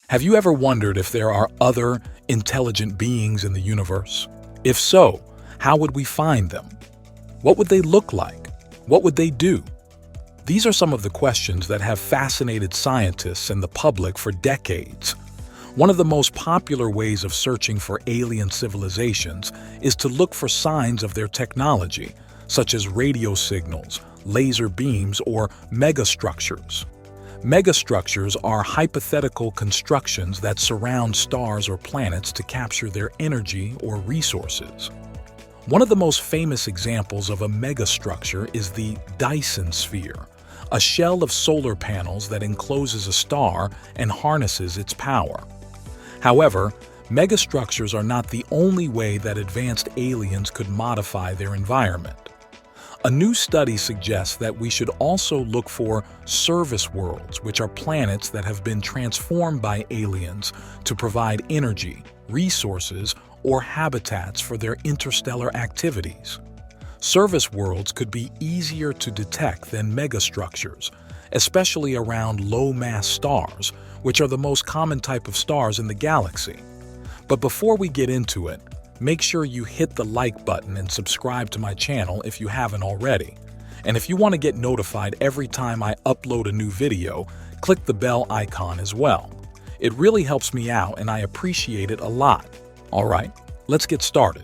Have you ever wondered if there are other intelligent beings in the universe? If so, how would we find them? What would they look like? What would they do? These are some of the questions that have fascinated scientists and the public for decades. One of the most popular ways of searching for alien civilizations is to look for signs of their technology, such as radio signals, laser beams, or megastructures. Megastructures are hypothetical constructions that surround stars or planets to capture their energy or resources. One of the most famous examples of a megastructure is the Dyson sphere, a shell of solar panels that encloses a star and harnesses its power. However, megastructures are not the only way that advanced aliens could modify their environment. A new study suggests that we should also look for service worlds, which are planets that have been transformed by aliens to provide energy, resources, or habitats for their interstellar activities. Service worlds could be easier to detect than megastructures, especially around low-mass stars, which are the most common type of stars in the galaxy. But before we get into it, make sure you hit the like button and subscribe to my channel if you haven't already. And if you want to get notified every time I upload a new video, click the bell icon as well. It really helps me out and I appreciate it a lot. Alright, let's get started.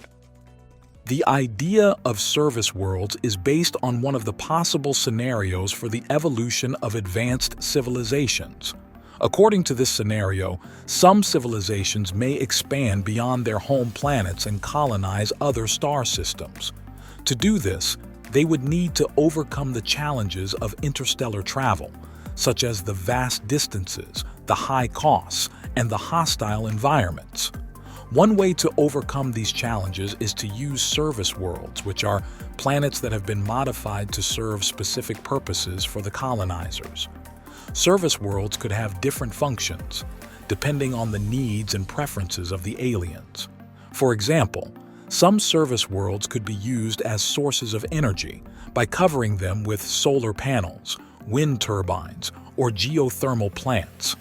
The idea of service worlds is based on one of the possible scenarios for the evolution of advanced civilizations. According to this scenario, some civilizations may expand beyond their home planets and colonize other star systems. To do this, they would need to overcome the challenges of interstellar travel, such as the vast distances, the high costs, and the hostile environments. One way to overcome these challenges is to use service worlds, which are planets that have been modified to serve specific purposes for the colonizers. Service worlds could have different functions, depending on the needs and preferences of the aliens. For example, some service worlds could be used as sources of energy by covering them with solar panels, wind turbines, or geothermal plants.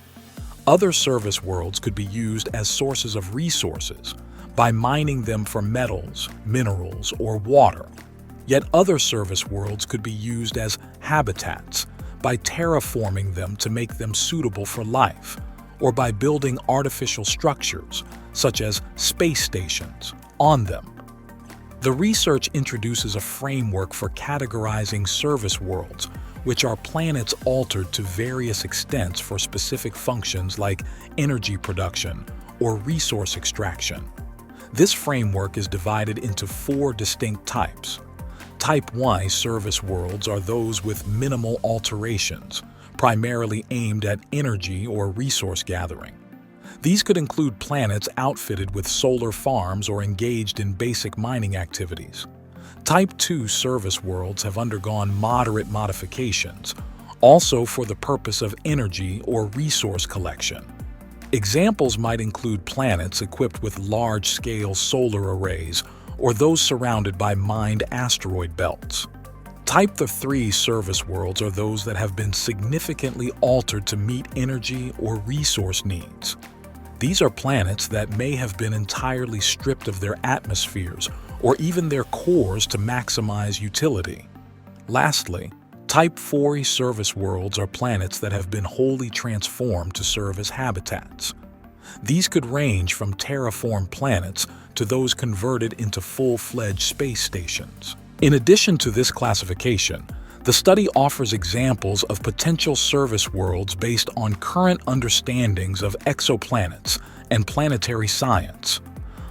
Other service worlds could be used as sources of resources by mining them for metals, minerals, or water. Yet other service worlds could be used as habitats by terraforming them to make them suitable for life, or by building artificial structures, such as space stations, on them. The research introduces a framework for categorizing service worlds, which are planets altered to various extents for specific functions like energy production or resource extraction. This framework is divided into 4 distinct types. Type 1 service worlds are those with minimal alterations, primarily aimed at energy or resource gathering. These could include planets outfitted with solar farms or engaged in basic mining activities. Type 2 service worlds have undergone moderate modifications, also for the purpose of energy or resource collection. Examples might include planets equipped with large-scale solar arrays or those surrounded by mined asteroid belts. Type 3 service worlds are those that have been significantly altered to meet energy or resource needs. These are planets that may have been entirely stripped of their atmospheres or even their cores to maximize utility. Lastly, Type 4 service worlds are planets that have been wholly transformed to serve as habitats. These could range from terraformed planets to those converted into full-fledged space stations. In addition to this classification, the study offers examples of potential service worlds based on current understandings of exoplanets and planetary science.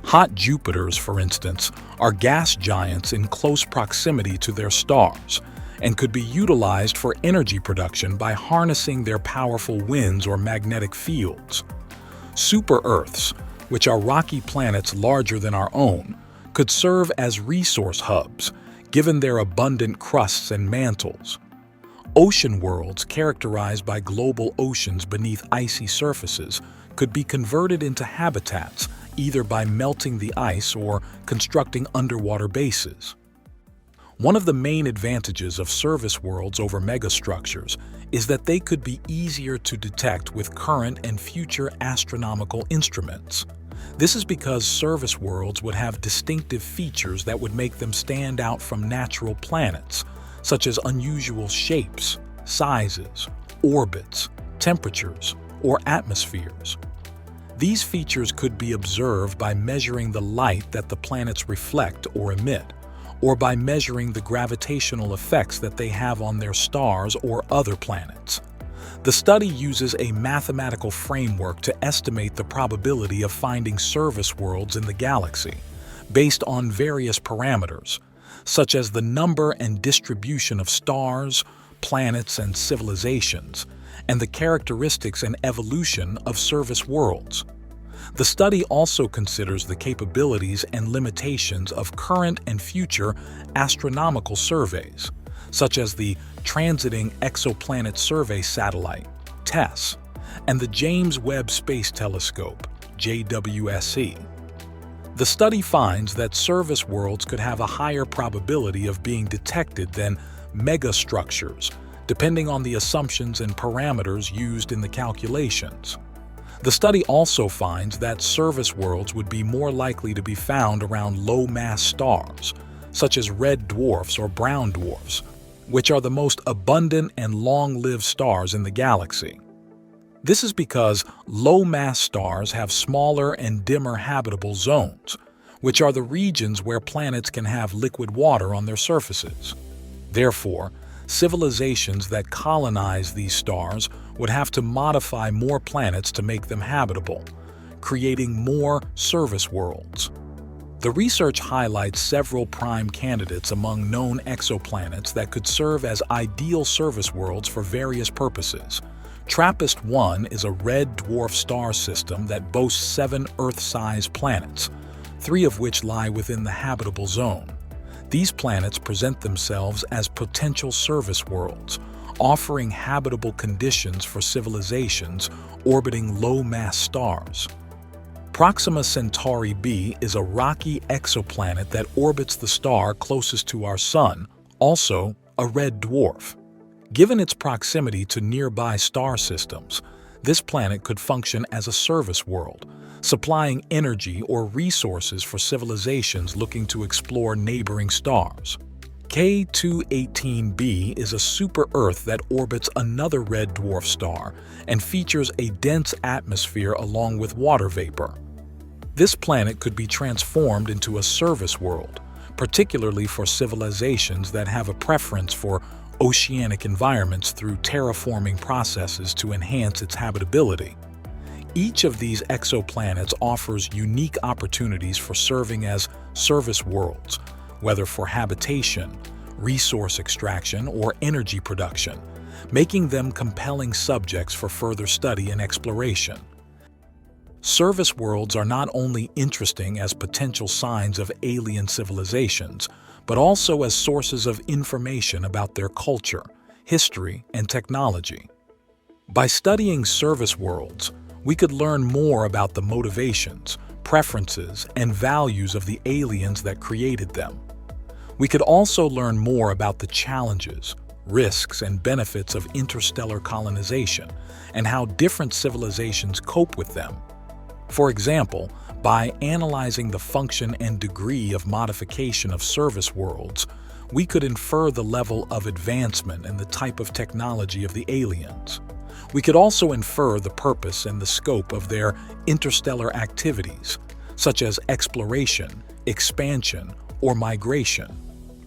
Hot Jupiters, for instance, are gas giants in close proximity to their stars and could be utilized for energy production by harnessing their powerful winds or magnetic fields. Super-Earths, which are rocky planets larger than our own, could serve as resource hubs, given their abundant crusts and mantles. Ocean worlds, characterized by global oceans beneath icy surfaces, could be converted into habitats either by melting the ice or constructing underwater bases. One of the main advantages of service worlds over megastructures is that they could be easier to detect with current and future astronomical instruments. This is because service worlds would have distinctive features that would make them stand out from natural planets, such as unusual shapes, sizes, orbits, temperatures, or atmospheres. These features could be observed by measuring the light that the planets reflect or emit, or by measuring the gravitational effects that they have on their stars or other planets. The study uses a mathematical framework to estimate the probability of finding service worlds in the galaxy, based on various parameters, such as the number and distribution of stars, planets, and civilizations, and the characteristics and evolution of service worlds. The study also considers the capabilities and limitations of current and future astronomical surveys, such as the Transiting Exoplanet Survey Satellite, TESS, and the James Webb Space Telescope, JWST. The study finds that service worlds could have a higher probability of being detected than megastructures, depending on the assumptions and parameters used in the calculations. The study also finds that service worlds would be more likely to be found around low-mass stars, such as red dwarfs or brown dwarfs, which are the most abundant and long-lived stars in the galaxy. This is because low-mass stars have smaller and dimmer habitable zones, which are the regions where planets can have liquid water on their surfaces. Therefore, civilizations that colonize these stars would have to modify more planets to make them habitable, creating more service worlds. The research highlights several prime candidates among known exoplanets that could serve as ideal service worlds for various purposes. TRAPPIST-1 is a red dwarf star system that boasts 7 Earth-sized planets, 3 of which lie within the habitable zone. These planets present themselves as potential service worlds, offering habitable conditions for civilizations orbiting low-mass stars. Proxima Centauri b is a rocky exoplanet that orbits the star closest to our Sun, also a red dwarf. Given its proximity to nearby star systems, this planet could function as a service world, supplying energy or resources for civilizations looking to explore neighboring stars. K218b is a super-Earth that orbits another red dwarf star and features a dense atmosphere along with water vapor. This planet could be transformed into a service world, particularly for civilizations that have a preference for oceanic environments through terraforming processes to enhance its habitability. Each of these exoplanets offers unique opportunities for serving as service worlds, whether for habitation, resource extraction, or energy production, making them compelling subjects for further study and exploration. Service worlds are not only interesting as potential signs of alien civilizations, but also as sources of information about their culture, history, and technology. By studying service worlds, we could learn more about the motivations, preferences, and values of the aliens that created them. We could also learn more about the challenges, risks, and benefits of interstellar colonization and how different civilizations cope with them. For example, by analyzing the function and degree of modification of service worlds, we could infer the level of advancement and the type of technology of the aliens. We could also infer the purpose and the scope of their interstellar activities, such as exploration, expansion, or migration.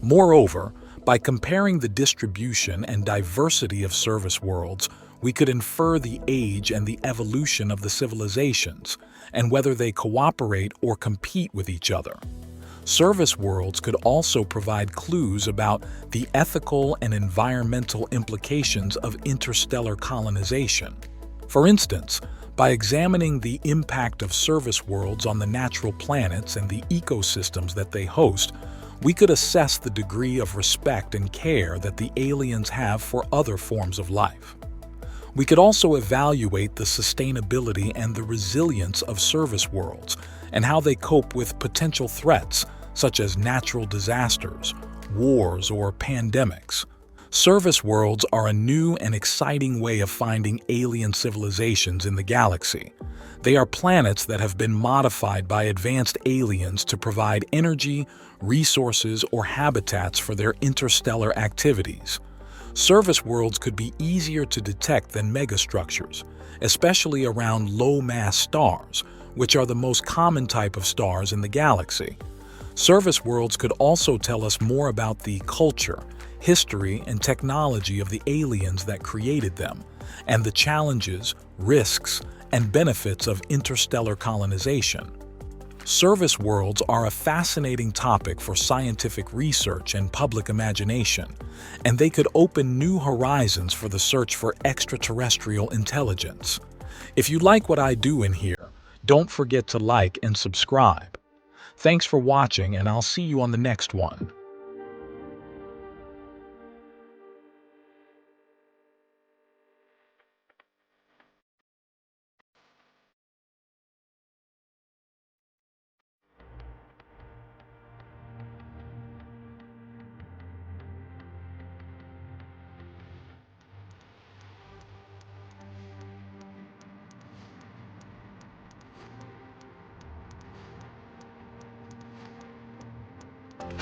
Moreover, by comparing the distribution and diversity of service worlds, we could infer the age and the evolution of the civilizations, and whether they cooperate or compete with each other. Service worlds could also provide clues about the ethical and environmental implications of interstellar colonization. For instance, by examining the impact of service worlds on the natural planets and the ecosystems that they host, we could assess the degree of respect and care that the aliens have for other forms of life. We could also evaluate the sustainability and the resilience of service worlds and how they cope with potential threats such as natural disasters, wars, or pandemics. Service worlds are a new and exciting way of finding alien civilizations in the galaxy. They are planets that have been modified by advanced aliens to provide energy, resources, or habitats for their interstellar activities. Service worlds could be easier to detect than megastructures, especially around low-mass stars, which are the most common type of stars in the galaxy. Service worlds could also tell us more about the culture, history, and technology of the aliens that created them, and the challenges, risks, and benefits of interstellar colonization. Service worlds are a fascinating topic for scientific research and public imagination, and they could open new horizons for the search for extraterrestrial intelligence. If you like what I do in here, don't forget to like and subscribe. Thanks for watching, and I'll see you on the next one.